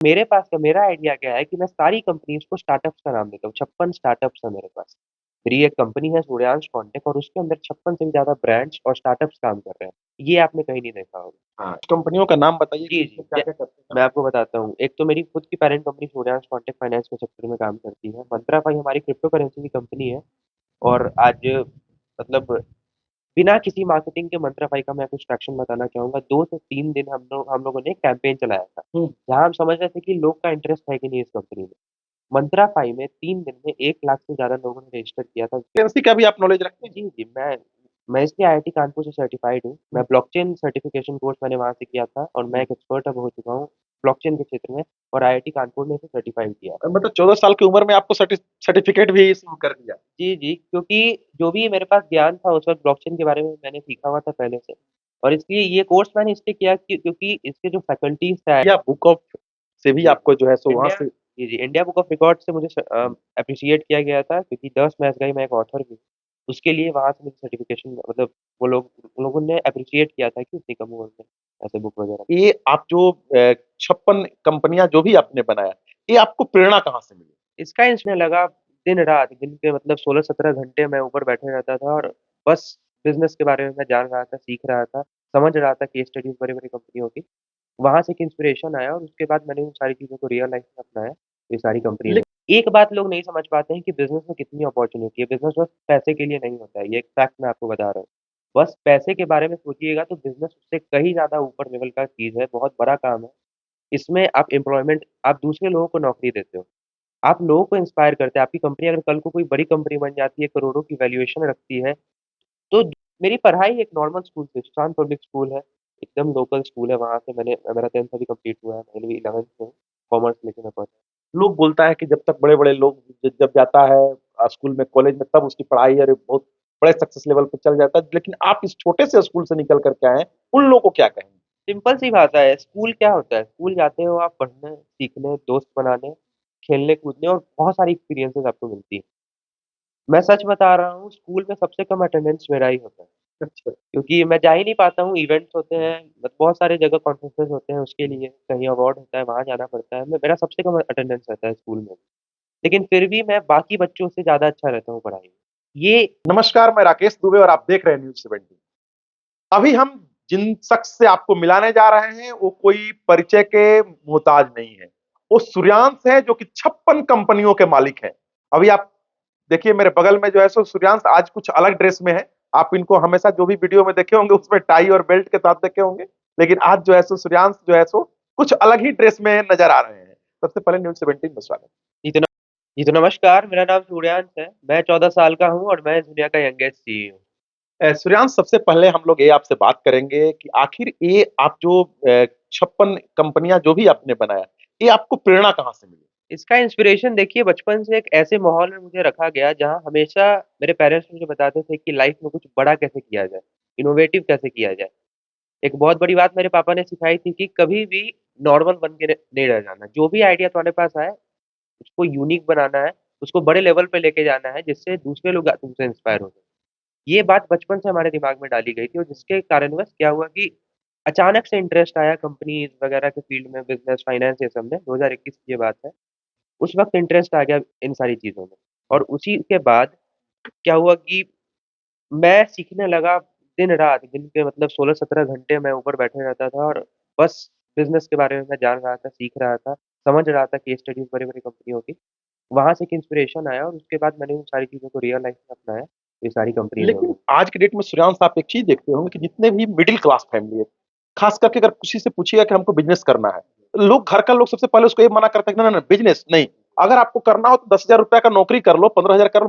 मेरा आइडिया क्या है कि मैं सारी कंपनीज़ को स्टार्टअप्स का नाम देता हूँ, 56 स्टार्टअप्स हैं मेरे पास। मेरी एक कंपनी है सूर्यांश फ़ॉनटेक और उसके अंदर 56 से भी ज़्यादा ब्रांड्स और स्टार्टअप्स काम कर रहे हैं। ये आपने कहीं नहीं देखा होगा। हाँ, कंपनियों का नाम बताइए कि जी, उसमें जी। क्या-क्या करते हैं मैं आप? आपको बताता हूँ। एक तो मेरी खुद की पैरेंट कंपनी सूर्यांश फ़ॉनटेक फाइनेंस के सेक्टर में काम करती है। मंत्रा भाई हमारी क्रिप्टो करेंसी की कंपनी है और आज मतलब बिना किसी मार्केटिंग के मंत्रा भाई का मैं कुछ ट्रैक्शन बताना चाहूँगा। 2 से 3 दिन हम लोगों ने एक कैंपेन चलाया था। हुँ, जहाँ हम समझ रहे थे कि लोग का इंटरेस्ट है कि नहीं इस कंपनी में। मंत्रा फाई में 3 दिन में 1 लाख से ज़्यादा लोगों ने रजिस्टर किया था। करेंसी का भी आप नॉलेज रखते हैं? जी, जी, मैं इसलिए आईआईटी कानपुर से सर्टिफ़ाइड हूँ। मैं हुँ, ब्लॉकचेन सर्टिफ़िकेशन कोर्स मैंने वहाँ से किया था और मैं हुँ। एक एक्सपर्ट अब हो चुका हूँ ब्लॉकचेन के क्षेत्र में और आईआईटी कानपुर ने इसे सर्टिफ़ाइड किया है। मतलब 14 साल की उम्र में आपको सर्टिफ़िकेट भी इशू कर दिया। जी, जी, क्योंकि जो भी मेरे पास ज्ञान था उस वक़्त ब्लॉकचेन के बारे में मैंने सीखा हुआ था पहले से और इसलिए ये कोर्स मैंने इसलिए किया कि क्योंकि इसके जो फैकल्टीज़ थे या बुक ऑफ से भी जी, आपको जो है सो वहाँ इंडिया से जी, जी, इंडिया बुक ऑफ रिकॉर्ड से मुझे एप्रिशिएट किया गया था क्योंकि 10 मैच गई मैं एक ऑथर भी हूँ। उसके लिए वहाँ से मुझे सर्टिफ़िकेशन मतलब उन लोगों ने एप्रिशिएट किया था कि इतनी कम उम्र में ऐसे बुक वगैरह ये आप जो 56 कंपनियाँ जो भी आपने बनाया, ये आपको प्रेरणा कहाँ से मिली? इसका इंस्पिरेशन लगा दिन-रात दिन के मतलब 16-17 घंटे मैं ऊपर बैठे रहता था और बस बिज़नेस के बारे में मैं जान रहा था, सीख रहा था, समझ रहा था केस स्टडीज़ बड़ी-बड़ी कंपनियों की। वहाँ से एक इंस्पिरेशन आया और उसके बाद मैंने उन सारी चीज़ों को रियल लाइफ़ में अपनाया, ये सारी कंपनी ले में। एक बात लोग नहीं समझ पाते हैं कि बिज़नेस में कितनी अपॉर्च्युनिटी है, बिज़नेस बस पैसे के लिए नहीं होता है, ये एक फैक्ट मैं आपको बता रहा हूँ। बस पैसे के बारे में सोचिएगा तो बिज़नेस उससे कहीं ज़्यादा ऊपर लेवल का चीज़ है, बहुत बड़ा काम है। इसमें आप दूसरे लोगों को नौकरी देते हो। आप लोगों को इंस्पायर करते हैं, आपकी कंपनी अगर कल को कोई बड़ी कंपनी बन जाती है, करोड़ों की वैल्यूएशन रखती है, तो मेरी पढ़ाई एक नॉर्मल स्कूल से सुशांत पब्लिक स्कूल है, एकदम लोकल स्कूल है, वहाँ से मेरा 10th अभी कंप्लीट हुआ है, मैंने भी 11th में हूँ, कॉमर्स लेके मैं पढ़ा। लोग बोलता है कि जब तक बड़े-बड़े लोग जब जाता है स्कूल में, कॉलेज में तब उसकी पढ़ाई और बहुत बड़े सक्सेस लेवल पे चल जाता है। लेकिन आप इस छोटे से स्कूल से निकल कर के आए हैं, उन लोगों को क्या कहेंगे? सिंपल सी भाषा है, स्कूल क्या होता है? स्कूल जाते हो आप पढ़ने, सीखने, दोस्त बनाने, खेलने-कूदने और बहुत सारी एक्सपीरियंसेस आपको मिलती हैं। मैं सच बता रहा हूँ, स्कूल में सबसे कम अटेंडेंस मेरा ही होता है। अच्छा। क्योंकि मैं जा ही नहीं पाता हूँ, इवेंट्स होते हैं, बहुत सारी जगह कॉन्फ्रेंसेस होते हैं उसके लिए, कहीं अवार्ड होता है, वहाँ जाना पड़ता है। मेरा सबसे कम अटेंडेंस रहता है स्कूल में। लेकिन फिर भी मैं बाकी बच्चों से ज़्यादा अच्छा रहता हूँ पढ़ाई में। ये नमस्कार, मैं राकेश दुबे और आप देख रहे हैं न्यूज़ 17। अभी हम जिन शख्स से आपको मिलाने जा रहे हैं, वो कोई परिचय के मोहताज नहीं है। वो सूर्यांश है जो कि 56 कंपनियों के मालिक हैं। अभी आप देखिए मेरे बगल में जो है सो सूर्यांश आज कुछ अलग ड्रेस में है। आप इनको हमेशा जो भी वीडियो में देखे होंगे उसमें टाई और बेल्ट के साथ देखे होंगे। लेकिन आज जो है सो सूर्यांश जो है सो कुछ अलग ही ड्रेस में नज़र आ रहे हैं। सबसे पहले न्यूज़ 17 में स्वागत। जी तो जी तो नमस्कार, मेरा नाम सूर्यांश है। मैं 14 साल का हूँ और मैं इस दुनिया का यंगेस्ट सीईओ हूँ। सूर्यांश सबसे पहले हम लोग ये आपसे बात करेंगे कि आखिर ये आप जो 56 कंपनियां जो भी आपने बनाया, ये आपको प्रेरणा कहाँ से मिली? इसका इंस्पिरेशन देखिए बचपन से एक ऐसे माहौल में मुझे रखा गया जहाँ हमेशा मेरे पेरेंट्स मुझे बताते थे कि लाइफ में कुछ बड़ा कैसे किया जाए, इनोवेटिव कैसे किया जाए। एक बहुत बड़ी बात मेरे पापा ने सिखाई थी कि कभी भी नॉर्मल बन के नहीं रह जाना। जो भी आइडिया तुम्हारे पास आए, उसको यूनिक बनाना है, उसको बड़े लेवल पे लेके जाना है, जिससे दूसरे लोग तुमसे इंस्पायर हो जाएँ। ये बात बचपन से हमारे दिमाग में डाली गई थी और जिसके कारणवश क्या हुआ कि अचानक से इंटरेस्ट आया कंपनीज़ वगैरह के फील्ड में, बिज़नेस, फाइनेंस ये सब में, 2021 की ये बात है। उस वक़्त इंटरेस्ट आ गया इन सारी चीज़ों में और उसी के बाद क्या हुआ कि मैं सीखने लगा दिन-रात, दिन के मतलब 16-17 घंटे मैं ऊपर बैठे रहता था और बस बिज़नेस के बारे में मैं जान रहा था, सीख रहा था, समझ रहा था केस स्टडीज़ बड़ी-बड़ी कंपनियों की। वहाँ से एक इंस्पिरेशन आया और उसके बाद मैंने उन सारी चीज़ों को रियल लाइफ़ में अपनाया, ये सारी कंपनीज़ हो लेकिन गई। आज के डेट में सूर्यांश आप एक चीज़ देखते होंगे कि जितने भी मिडिल क्लास फैमिली है, खास करके अगर किसी से पूछिएगा कि हमको बिज़नेस करना है, लोग घर का लोग सबसे पहले उसको ये मना करते हैं कि ना बिज़नेस नहीं। अगर आपको करना हो तो ₹10,000 का नौकरी कर लो, 15,000 कर लो,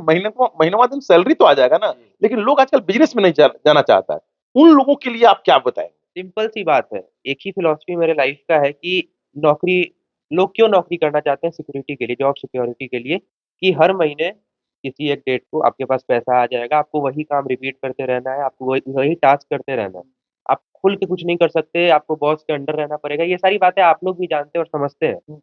महीनवा दिन सैलरी तो आ जाएगा ना। लेकिन लोग आजकल बिज़नेस में नहीं जाना चाहता है। उन लोगों के लिए आप क्या बताएँगे? सिंपल सी बात है, एक ही फिलॉसफी मेरे लाइफ़ का है कि नौकरी लोग क्यों नौकरी करना चाहते हैं सिक्योरिटी के लिए, जॉब सिक्योरिटी के लिए कि हर महीने किसी एक डेट को आपके पास पैसा आ जाएगा, आपको वही काम रिपीट करते रहना है, आपको वही वही टास्क करते रहना है। आप खुल के कुछ नहीं कर सकते, आपको बॉस के अंडर रहना पड़ेगा, ये सारी बातें आप लोग भी जानते हैं और समझते हैं।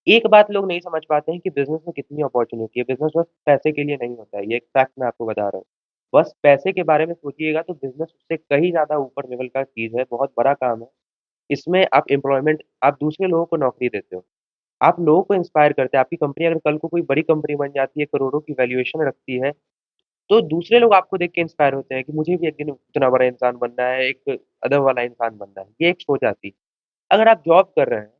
एक बात लोग नहीं समझ पाते हैं कि बिज़नेस में कितनी अपॉर्च्युनिटी है, बिज़नेस बस पैसे के लिए नहीं होता है, ये एक फैक्ट मैं आपको बता रहा हूँ। बस पैसे के बारे में सोचिएगा तो बिज़नेस उससे कहीं ज़्यादा ऊपर लेवल का चीज़ है, बहुत बड़ा काम है। इसमें आप दूसरे लोगों को नौकरी देते हो। आप लोगों को इंस्पायर करते हैं। आपकी कंपनी अगर कल को कोई बड़ी कंपनी बन जाती है, करोड़ों की वैल्यूएशन रखती है, तो दूसरे लोग आपको देख के इंस्पायर होते हैं कि मुझे भी एक दिन इतना बड़ा इंसान बनना है, एक अदब वाला इंसान बनना है। ये एक सोच आती है। अगर आप जॉब कर रहे हैं,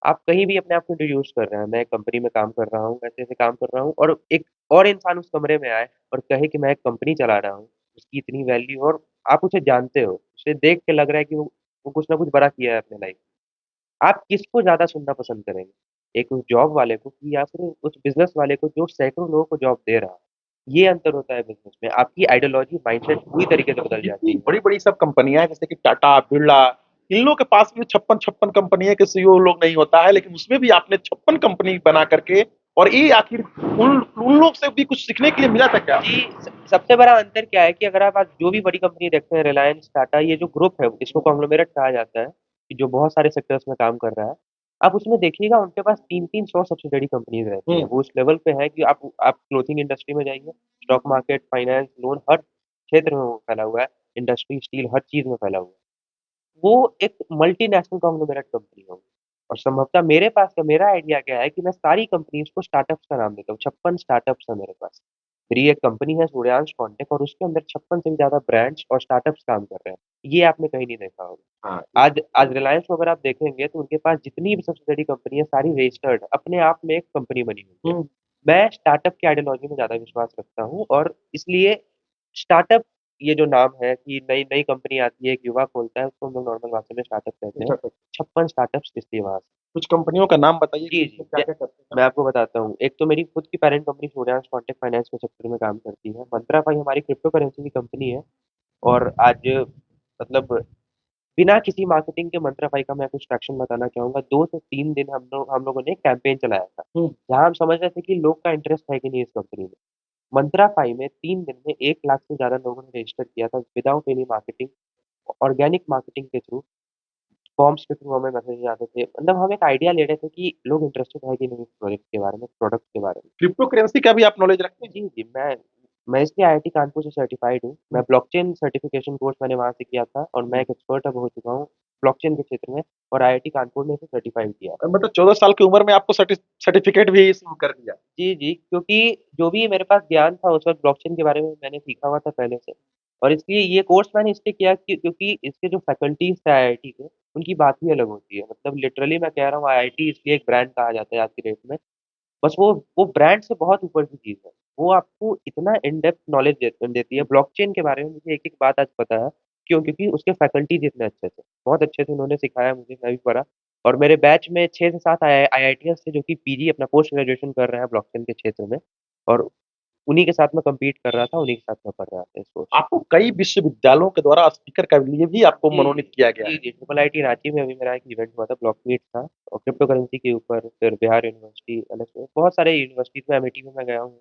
आप कहीं भी अपने आप को इंट्रोड्यूस कर रहे हैं, मैं एक कंपनी में काम कर रहा हूँ, ऐसे-ऐसे काम कर रहा हूँ और एक और इंसान उस कमरे में आए और कहे कि मैं एक कंपनी चला रहा हूँ, उसकी इतनी वैल्यू और आप उसे जानते हो, उसे देख के लग रहा है कि वो कुछ ना कुछ बड़ा किया है अपने लाइफ में। आप किसको ज़्यादा सुनना पसंद करेंगे? एक उस जॉब वाले को कि या फिर उस बिज़नेस वाले को जो सैकड़ों लोगों को जॉब दे रहा है? ये अंतर होता है बिज़नेस में। आपकी आइडियोलॉजी, माइंडसेट पूरी तरीके से बदल जाती इतनी है। बड़ी-बड़ी सब कंपनियाँ हैं जैसे कि टाटा, बिरला, इन लोगों के पास भी 56-56 कंपनियों के सीईओ लोग नहीं होता है, लेकिन उसमें भी आपने 56 कंपनी बना करके और ये आखिर उन उन लोग से भी कुछ सीखने के लिए मिला था क्या? जी, सबसे बड़ा अंतर क्या है कि अगर आप आज जो भी बड़ी कंपनी देखते हैं, रिलायंस, टाटा, ये जो ग्रुप है, इसको कॉन्ग्लोमेरेट कहा जाता है, कि जो बहुत सारे सेक्टर्स में काम कर रहा है। आप उसमें देखिएगा उनके पास 3-3 100 सब्सिडियरी कंपनीज़ रहती हैं। हुँ। वो उस लेवल पे है कि आप क्लॉथिंग इंडस्ट्री में जाइए, स्टॉक मार्केट, फाइनेंस, लोन हर क्षेत्र में वो फैला हुआ है। इंडस्ट्री, स्टील हर चीज़ में फैला हुआ है। वो एक मल्टीनेशनल कॉन्ग्लोमेरेट कंपनी होगी और संभवतः मेरे पास का मेरा आइडिया क्या है कि मैं सारी कंपनीज़ को स्टार्टअप्स का नाम देता हूँ, 56 स्टार्टअप्स हैं मेरे पास। मेरी एक कंपनी है सूर्यांश कॉन्टेक और उसके अंदर 56 से भी ज़्यादा ब्रांड्स और स्टार्टअप्स काम कर रहे हैं। ये आपने कहीं नहीं देखा होगा। हाँ, आज आज रिलायंस को अगर आप देखेंगे तो उनके पास जितनी भी सब्सिडियरी कंपनी है सारी रजिस्टर्ड अपने आप में एक कंपनी बनी हुई है। हुँ। मैं स्टार्टअप की आइडियोलॉजी में ज़्यादा विश्वास रखता हूँ और इसलिए स्टार्टअप ये जो नाम है कि नई नई कंपनी आती है, एक युवा खोलता है, उसको हम लोग नॉर्मल भाषा में स्टार्टअप कहते हैं। अच्छा, अच्छा। 56 स्टार्टअप्स इसलिए वहाँ से। कुछ कंपनियों का नाम बताइए कि जी, जी। उसमें क्या-क्या करते हैं? मैं आपको बताता हूँ। एक तो मेरी खुद की parent company Suryansh contact finance के सेक्टर में काम करती है। मंत्रा भाई हमारी क्रिप्टो करेंसी की कंपनी है और आज मतलब बिना किसी मार्केटिंग के मंत्रा भाई का मैं कुछ ट्रैक्शन बताना चाहूँगा। 2 से 3 दिन हम लोगों ने एक कैंपेन चलाया था। हुँ। जहाँ हम समझ रहे थे कि लोग का इंटरेस्ट है कि नहीं इस कंपनी में। मंत्रा फाई में 3 दिन में 1 लाख से ज़्यादा लोगों ने रजिस्टर किया था without any marketing, organic marketing के थ्रू, फॉर्म्स के थ्रू हमें मैसेजेस आते थे। मतलब हम एक आइडिया ले रहे थे कि लोग इंटरेस्टेड है कि नहीं इस प्रोजेक्ट के बारे में, प्रोडक्ट के बारे में। क्रिप्टो करेंसी का भी आप नॉलेज रखते हैं? जी, जी, मैं इसलिए आईआईटी कानपुर से सर्टिफाइड हूँ। मैं हुँ। ब्लॉकचेन सर्टिफिकेशन कोर्स मैंने वहाँ से किया था और मैं एक एक्सपर्ट अब हो चुका हूँ ब्लॉकचेन के क्षेत्र में और आईआईटी कानपुर ने इसे सर्टिफाइड किया है। मतलब 14 साल की उम्र में आपको सर्टिफिकेट भी इश्यू कर दिया। जी, जी, क्योंकि जो भी मेरे पास ज्ञान था उस वक़्त ब्लॉकचेन के बारे में मैंने सीखा हुआ था पहले से और इसलिए ये कोर्स मैंने इसलिए किया कि क्योंकि इसके जो फैकल्टीज़ थे आईआईटी के, उनकी बात ही अलग होती है। मतलब लिटरली मैं कह रहा हूँ आईआईटी इसलिए एक ब्रांड कहा जाता है आज की डेट में। बस वो ब्रांड से बहुत ऊपर की चीज़ है। वो आपको इतना इन डेप्थ नॉलेज देती है। ब्लॉकचेन के बारे में मुझे एक-एक बात आज पता है। क्यों? क्योंकि उसके फैकल्टीज़ इतने अच्छे थे। बहुत अच्छे से उन्होंने सिखाया मुझे, मैं भी पढ़ा और मेरे बैच में 6 से 7 आईआईटीएस थे जो कि पीजी अपना पोस्ट ग्रेजुएशन कर रहे हैं ब्लॉकचेन के क्षेत्र में और उन्हीं के साथ मैं कम्पीट कर रहा था, उन्हीं के साथ मैं पढ़ रहा था इस कोर्स आपको कई विश्वविद्यालयों के द्वारा स्पीकर के लिए भी आपको जी, मनोनीत किया गया जी, है। जी। ट्रिपल आईटी रांची में अभी मेरा एक इवेंट हुआ था, ब्लॉक मीट था और क्रिप्टो करेंसी के ऊपर फिर बिहार यूनिवर्सिटी, एलएसए बहुत सारे यूनिवर्सिटीज़ में, एमआईटी में मैं गया हूँ।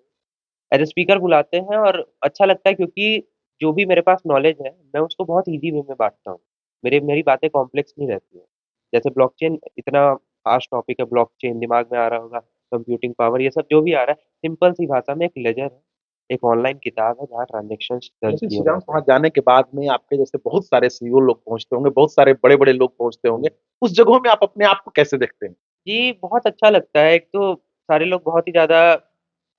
एज़ अ स्पीकर बुलाते हैं और अच्छा लगता है क्योंकि जो भी मेरे पास नॉलेज है, मैं उसको बहुत ईज़ी वे में बाँटता हूँ। मेरी बातें कॉम्प्लेक्स नहीं रहती हैं। जैसे ब्लॉकचेन इतना फ़ास्ट टॉपिक है, ब्लॉकचेन दिमाग में आ रहा होगा, कंप्यूटिंग पावर ये सब जो भी आ रहा है, सिंपल सी भाषा में एक लेजर है, एक ऑनलाइन किताब है जहाँ ट्रांज़ैक्शंस दर्ज लेकिन किए श्रीराम जाते वहाँ हैं। जाने के बाद में आपके जैसे बहुत सारे सीईओ लोग पहुँचते होंगे, बहुत सारे बड़े-बड़े लोग पहुँचते होंगे। उस जगहों में आप अपने आप को कैसे देखते हैं? जी, बहुत अच्छा लगता है। एक तो सारे लोग बहुत ही ज़्यादा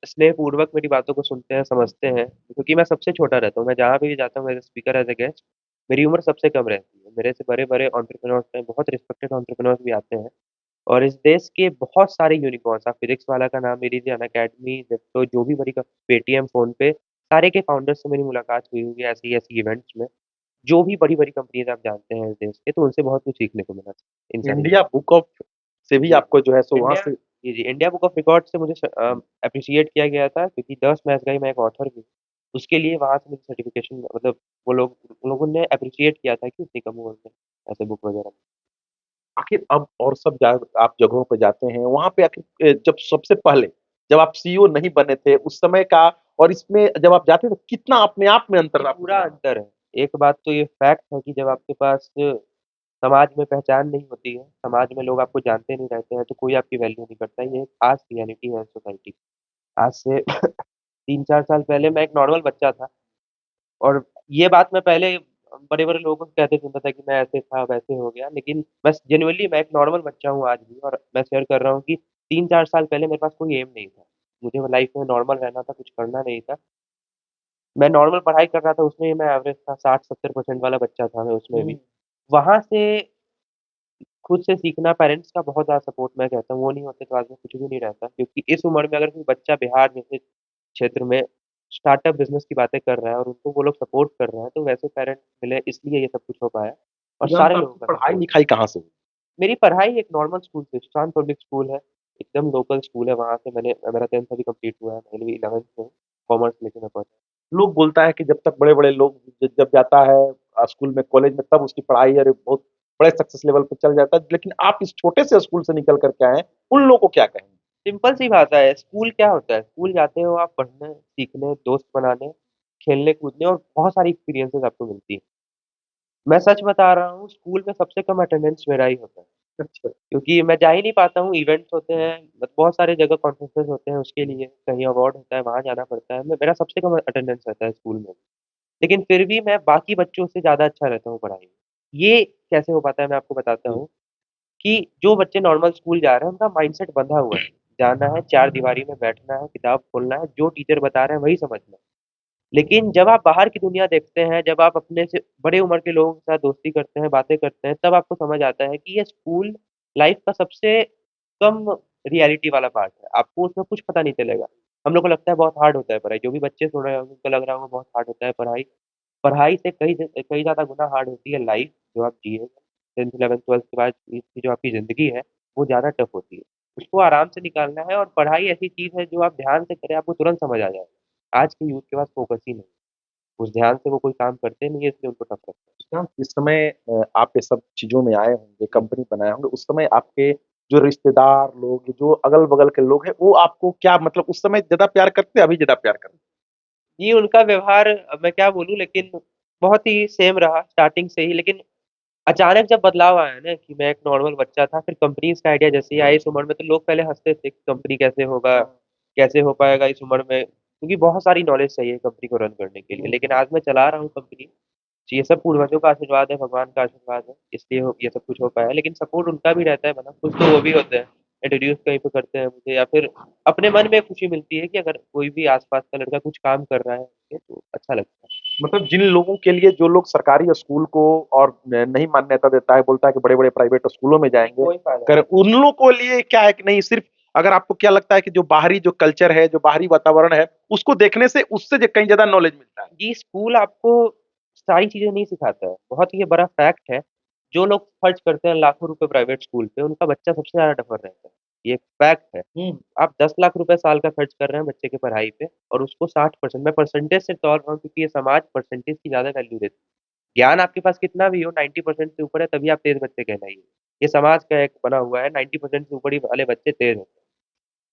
स्नेहपूर्वक मेरी बातों को सुनते हैं, समझते हैं, क्योंकि मैं सबसे छोटा रहता हूँ। मैं जहाँ पे भी जाता हूँ as a speaker, as a guest, मेरी उम्र सबसे कम रहती है। मेरे से बड़े-बड़े एंटरप्रेन्योर्स हैं, बहुत रिस्पेक्टेड एंटरप्रेन्योर्स भी आते हैं और इस देश के बहुत सारे यूनिकॉर्न्स, आप फिजिक्स वाला का नाम ले लीजिए, अनअकैडमी, ज़ेप्टो, जो भी बड़ी क पेटीएम, फ़ोनपे, सारे के फाउंडर्स से मेरी मुलाकात हुई हुई है ऐसी-ऐसी इवेंट्स में। जो भी बड़ी-बड़ी कंपनीज़ आप जानते हैं इस देश के, तो उनसे बहुत कुछ सीखने को मिला इन सारी इंडिया जगहों बुक ऑफ से भी जी, आपको जो है सो वहाँ इंडिया से जी, जी, इंडिया बुक ऑफ रिकॉर्ड से मुझे एप्रिशिएट किया गया था क्योंकि 10 मैच गई मैं एक ऑथर भी हूँ। उसके लिए वहाँ से मुझे सर्टिफ़िकेशन मतलब उन लोगों ने एप्रिशिएट किया था कि इतनी कम उम्र में ऐसे बुक वगैरह आखिर अब और सब आप जगहों पे जाते हैं, वहाँ पे आखिर जब सबसे पहले जब आप सीईओ नहीं बने थे, उस समय का और इसमें जब आप जाते हैं तो कितना अपने आप में जी, अंतर आपको पूरा नज़र आता है? अंतर है। एक बात तो ये फैक्ट है कि जब आपके पास समाज में पहचान नहीं होती है, समाज में लोग आपको जानते नहीं रहते हैं, तो कोई आपकी वैल्यू नहीं करता। ये एक आज की रियलिटी है सोसाइटी की। आज से 3-4 साल पहले मैं एक नॉर्मल बच्चा था और ये बात मैं पहले बड़े-बड़े लोगों से कहते सुनता था कि मैं ऐसे था, वैसे हो गया, लेकिन बस जेनुइनली मैं एक नॉर्मल बच्चा हूँ आज भी और मैं शेयर कर रहा हूँ कि 3-4 साल पहले मेरे पास कोई एम नहीं था। मुझे लाइफ में नॉर्मल रहना था, कुछ करना नहीं था। मैं नॉर्मल पढ़ाई कर रहा था, उसमें ही मैं एवरेज था, 60-70% वाला बच्चा था मैं उसमें भी। वहाँ से खुद से सीखना, पेरेंट्स का बहुत ज़्यादा सपोर्ट मैं कहता हूँ, वो नहीं होते तो आज मैं कुछ भी नहीं रहता। क्योंकि इस उम्र में अगर कोई बच्चा बिहार जैसे क्षेत्र में स्टार्टअप बिज़नेस की बातें कर रहा है और उनको वो लोग सपोर्ट कर रहे हैं, तो वैसे पेरेंट्स मिले इसलिए ये सब कुछ हो पाया और तुरंत सारे लोगों आपकी का सपोर्ट। पढ़ाई-लिखाई कहाँ से हुई? मेरी पढ़ाई एक नॉर्मल स्कूल से, शान पब्लिक स्कूल है, एकदम लोकल स्कूल है, वहाँ से मेरा 10th अभी कंप्लीट हुआ है, मैंने भी 11th में कॉमर्स लेके मैं पढ़ा। लोग बोलता है कि जब तक बड़े-बड़े लोग जब जाता है स्कूल में, कॉलेज में, तब उसकी पढ़ाई अरे बहुत बड़े सक्सेस लेवल पे चल जाता है। लेकिन आप इस छोटे से स्कूल से निकल कर के आए हैं, उन लोगों को क्या कहेंगे? सिंपल सी बात है, स्कूल क्या होता है? स्कूल जाते हो आप पढ़ने, सीखने, दोस्त बनाने, खेलने-कूदने और बहुत सारी एक्सपीरियंसेस आपको मिलती है। मैं सच बता रहा हूँ, स्कूल में सबसे कम अटेंडेंस मेरा ही होता है, अच्छा। क्योंकि मैं जा ही नहीं पाता हूँ, इवेंट्स होते हैं, बहुत सारी जगह कॉन्फ्रेंसेस होते हैं उसके लिए, कहीं अवार्ड होता है, वहाँ जाना पड़ता है। मेरा सबसे कम अटेंडेंस रहता है स्कूल में। लेकिन फिर भी मैं बाकी बच्चों से ज़्यादा अच्छा रहता हूँ पढ़ाई में। ये कैसे हो पाता है मैं आपको बताता जी। हूँ, कि जो बच्चे नॉर्मल स्कूल जा रहे हैं उनका माइंडसेट बँधा हुआ है। जाना है, चार दीवारी में बैठना है, किताब खोलना है, जो टीचर बता रहे हैं वही समझना है। लेकिन जब आप बाहर की दुनिया देखते हैं, जब आप अपने से बड़े उम्र के लोगों के साथ दोस्ती करते हैं, बातें करते हैं, तब आपको समझ आता है कि ये स्कूल लाइफ़ का सबसे कम रियलिटी वाला पार्ट है। आपको उसमें कुछ पता नहीं चलेगा। हम लोग को लगता है बहुत हार्ड होता है पढ़ाई, जो भी बच्चे सुन रहे होंगे उनको लग रहा होगा बहुत हार्ड होता है पढ़ाई। पढ़ाई से कई ज़्यादा गुना हार्ड होती है लाइफ़ जो आप जिए। 10th, 11th, 12th के बाद की जो आपकी ज़िंदगी है, वो ज़्यादा टफ़ होती है। उसको आराम से निकालना है और पढ़ाई ऐसी चीज़ है जो आप ध्यान से करें, आपको तुरंत समझ आ जाएगा। आज के यूथ के पास फ़ोकस ही नहीं है। उस ध्यान से वो कोई काम करते नहीं है इसलिए उनको टफ लगता है। हाँ, इस समय आप ये सब चीज़ों में आए होंगे, कंपनी बनाए होंगे, उस समय आपके जो रिश्तेदार लोग, जो अगल-बगल के लोग हैं, वो आपको क्या मतलब उस समय ज़्यादा प्यार करते हैं, अभी ज़्यादा प्यार करते हैं? जी, उनका व्यवहार अब मैं क्या बोलूँ, लेकिन बहुत ही सेम रहा स्टार्टिंग से ही, लेकिन अचानक जब बदलाव आया ना कि मैं एक नॉर्मल बच्चा था, फिर कंपनीज़ का आइडिया जैसे ही आया इस उम्र में, तो लोग पहले हँसते थे कि कंपनी कैसे होगा, कैसे हो पाएगा इस उम्र में? क्योंकि बहुत सारी नॉलेज चाहिए कंपनी को रन करने के लिए। लेकिन आज मैं चला रहा हूँ कंपनी, ये सब पूर्वजों का आशीर्वाद है, भगवान का आशीर्वाद है, इसलिए ये सब कुछ हो पाया है। लेकिन सपोर्ट उनका भी रहता है, मतलब खुश तो वो भी होते हैं, इंट्रोड्यूस कहीं पे करते हैं मुझे, या फिर अपने मन में खुशी मिलती है कि अगर कोई भी आस-पास का लड़का कुछ काम कर रहा है, तो अच्छा लगता है। मतलब जिन लोगों के लिए जो लोग सरकारी स्कूल को और नहीं मान्यता देता है, बोलता है कि बड़े-बड़े प्राइवेट स्कूलों में जाएँगे, कोई फ़ायदा कर नहीं। उन लोगों को लिए क्या है कि नहीं सिर्फ़ अगर आपको क्या लगता है कि जो बाहरी जो कल्चर है, जो बाहरी वातावरण है, उसको देखने से उससे ज कहीं ज़्यादा नॉलेज मिलता है। जी, स्कूल आपको सारी चीज़ें नहीं सिखाता है, बहुत ही ये बड़ा फैक्ट है। जो लोग खर्च करते हैं लाखों रुपए प्राइवेट स्कूल पे, उनका बच्चा सबसे ज़्यादा टफ़र रहता है, ये एक फैक्ट है। हुँ। आप 10 लाख रुपए साल का खर्च कर रहे हैं बच्चे की पढ़ाई पे और उसको 60%, मैं परसेंटेज से तौल रहा हूँ क्योंकि ये समाज परसेंटेज की ज़्यादा वैल्यू देती है। ज्ञान आपके पास कितना भी हो, 90% से ऊपर है तभी आप तेज़ बच्चे कहलाइए। ये समाज का एक बना हुआ है, 90% से ऊपर ही वाले बच्चे तेज़ होते हैं।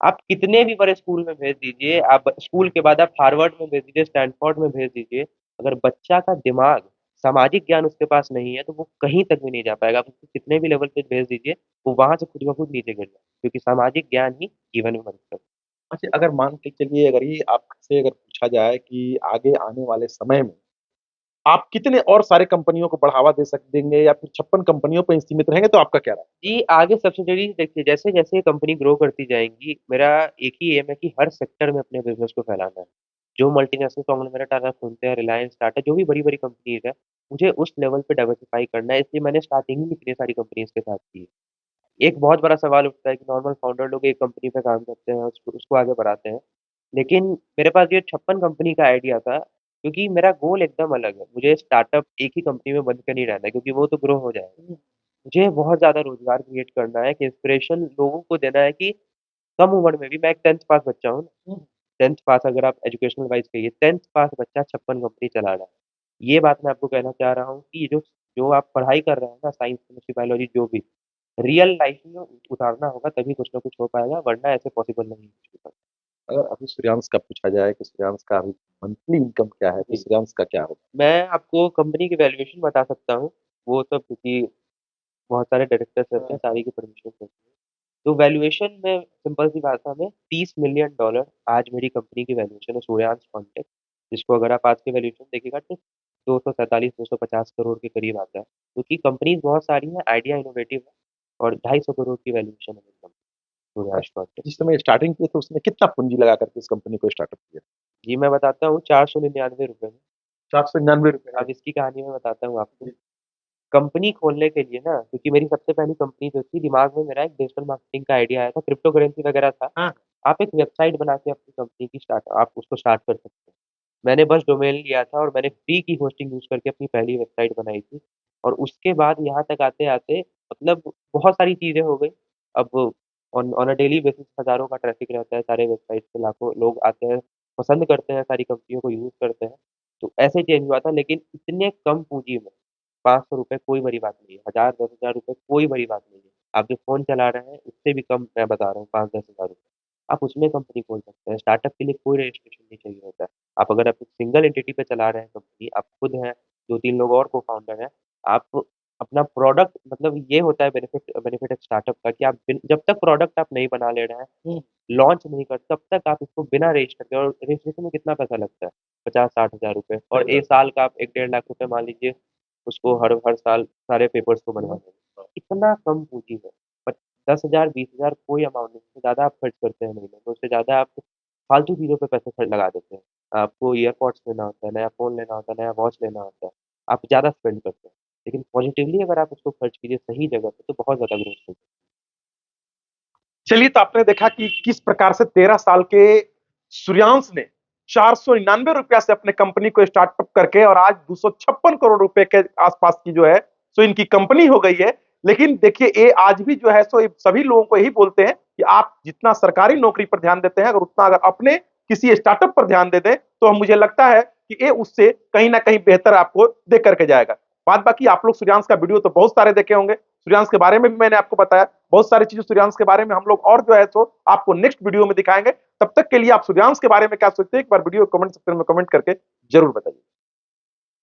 आप कितने भी बड़े स्कूल में भेज दीजिए, आप स्कूल के बाद आप हार्वर्ड में भेज दीजिए, स्टैनफोर्ड में भेज दीजिए, अगर बच्चा का दिमाग, सामाजिक ज्ञान उसके पास नहीं है, तो वो कहीं तक भी नहीं जा पाएगा। आप उसको कितने भी लेवल पे भेज दीजिए, वो वहाँ से खुद ब खुद नीचे गिर जाएगा, क्योंकि सामाजिक ज्ञान ही जीवन में मदद करता है। अच्छा अगर मान के चलिए अगर ये आपसे अगर पूछा जाए कि आगे आने वाले समय में आप कितने और सारे कंपनियों को बढ़ावा दे सक देंगे या फिर 56 कंपनियों पे ही सीमित रहेंगे तो आपका क्या राय है? जी, आगे सब्सिडीज़ देखिए, जैसे-जैसे ये कंपनी ग्रो करती जाएँगी, मेरा एक ही एम है कि हर सेक्टर में अपने बिज़नेस को फैलाना है। जो मल्टीनेशनल कॉन्ग्लोमेरेट आप सुनते हैं, रिलायंस, टाटा, जो भी बड़ी-बड़ी कंपनीज़ हैं, मुझे उस लेवल पे डाइवर्सिफ़ाई करना है, इसलिए मैंने स्टार्टिंग ही इतनी सारी कंपनीज़ के साथ की है। एक बहुत बड़ा सवाल उठता है कि नॉर्मल फाउंडर लोग एक कंपनी पे काम करते हैं, उसको उसको आगे बढ़ाते हैं। लेकिन मेरे पास ये 56 कंपनी का आइडिया था, क्योंकि मेरा गोल एकदम अलग है। मुझे स्टार्टअप एक ही कंपनी में बंद के नहीं रहना है, क्योंकि वो तो ग्रो हो जाएगा। मुझे बहुत ज़्यादा रोज़गार क्रिएट करना है, कि इंस्पिरेशन लोगों को देना है कि कम उम्र में भी, मैं एक 10th पास बच्चा हूँ ना, 10th पास अगर आप एजुकेशनल वाइज़ कहिए, 10th पास बच्चा 56 कंपनी चला रहा है। ये बात मैं आपको कहना चाह रहा हूँ कि जो जो आप पढ़ाई कर रहे हैं ना, साइंस, केमिस्ट्री, बायोलॉजी जो भी, रियल लाइफ़ में उतारना होगा तभी कुछ ना कुछ हो पाएगा, वरना ऐसे पॉसिबल नहीं है कुछ भी करना। अगर अभी सूर्यांश का पूछा जाए कि सूर्यांश का अभी मंथली इनकम क्या है, तो जी, सूर्यांश का क्या होगा? मैं आपको कंपनी की वैल्यूएशन बता सकता हूँ, वो सब क्योंकि बहुत सारे डायरेक्टर्स रहते हैं, सारी की परमिशन होती है। तो वैल्यूएशन में सिंपल सी भाषा में $30 मिलियन आज मेरी कंपनी की वैल्यूएशन है, सूर्यांश कॉन्टेक, जिसको अगर आप आज की वैल्यूएशन देखिएगा तो 247-250 करोड़ के करीब आता है। क्योंकि कंपनीज़ बहुत सारी हैं, आइडिया इनोवेटिव है और 250 करोड़ की वैल्यूएशन है मेरी कंपनी। सूर्यांश कॉर्पोरेट। जिस समय स्टार्टिंग किए थे उसने कितना पूंजी लगा करके इस कंपनी को स्टार्टअप किया? जी, मैं बताता हूँ, 499 रुपए में। 499 रुपए है। अब इसकी कहानी मैं बताता हूँ आपको। कंपनी खोलने के लिए ना, क्योंकि मेरी सबसे पहली कंपनी जो थी, दिमाग में मेरा एक डिजिटल मार्केटिंग का आइडिया आया था, क्रिप्टो करेंसी वगैरह था। हाँ। आप एक वेबसाइट बना के अपनी कंपनी की आप उसको स्टार्ट कर सकते हैं। मैंने बस डोमेन लिया था और मैंने फ्री की होस्टिंग यूज़ करके अपनी पहली वेबसाइट बनाई थी। और उसके बाद यहाँ तक आते-आते मतलब बहुत सारी चीज़ें हो गई। अब on on a daily basis हज़ारों का ट्रैफ़िक रहता है, सारे वेबसाइट पे लाखों लोग आते हैं, पसंद करते हैं, सारी कंपनियों को यूज़ करते हैं। तो ऐसे चेंज हुआ था, लेकिन इतने कम पूँजी में ₹500 कोई बड़ी बात नहीं है, 1000 10,000 रुपए कोई बड़ी बात नहीं है। आप जो फ़ोन चला रहे हैं, उससे भी कम मैं बता रहा हूँ, 5-10 हज़ार रुपए। आप उसमें कंपनी खोल सकते हैं, स्टार्टअप के लिए कोई रजिस्ट्रेशन नहीं चाहिए होता है। आप एक सिंगल एंटिटी पे चला रहे हैं कंपनी, आप खुद हैं, 2-3 लोग और को-फाउंडर हैं, आप अपना प्रोडक्ट, मतलब ये होता है बेनिफिट बेनिफिट एक स्टार्टअप का कि आप बिन जब तक प्रोडक्ट आप नहीं बना ले रहे हैं, हुँ। लॉन्च नहीं करते, तब तक आप इसको बिना रजिस्टर के, और रजिस्ट्रेशन में कितना पैसा लगता है? 50-60 हज़ार रुपए, सही और 1 बात। साल का आप 1 डेढ़ लाख रुपए मान लीजिए, उसको हर हर साल सारे पेपर्स को बनवाने में। इतना कम पूँजी है। बट 10,000 20,000 कोई अमाउंट नहीं, उससे ज़्यादा आप खर्च करते हैं महीने में, उससे ज़्यादा आप फालतू चीज़ों पे पैसे लगा देते हैं। आपको ईयरपॉड्स लेना होता है, नया फ़ोन लेना होता है, नया वॉच लेना होता है, आप ज़्यादा स्पेंड करते हैं। लेकिन पॉज़िटिवली अगर आप उसको खर्च कीजिए सही जगह पे, तो बहुत ज़्यादा ग्रोथ होगी। चलिए, तो आपने देखा कि किस प्रकार से 13 साल के सूर्यांश ने ₹499 से अपने कंपनी को स्टार्टअप करके और आज 256 करोड़ रुपए के आसपास की जो है सो इनकी कंपनी हो गई है। लेकिन देखिए, ये आज भी जो है सो सभी लोगों को यही बोलते हैं कि आप जितना सरकारी नौकरी पर ध्यान देते हैं, अगर अपने किसी स्टार्टअप पर ध्यान दे दें, तो मुझे लगता है कि ये उससे कहीं न कहीं बेहतर आपको दे करके जाएगा। बात बाकी आप लोग सूर्यांश का वीडियो तो बहुत सारे देखे होंगे। सूर्यांश के बारे में भी मैंने आपको बताया। बहुत सारी चीज़ें सूर्यांश के बारे में हम लोग और जो है सो आपको नेक्स्ट वीडियो में दिखाएँगे। तब तक के लिए आप सूर्यांश के बारे में क्या सोचते हैं? एक बार वीडियो कमेंट सेक्शन में कमेंट करके ज़रूर बताइए।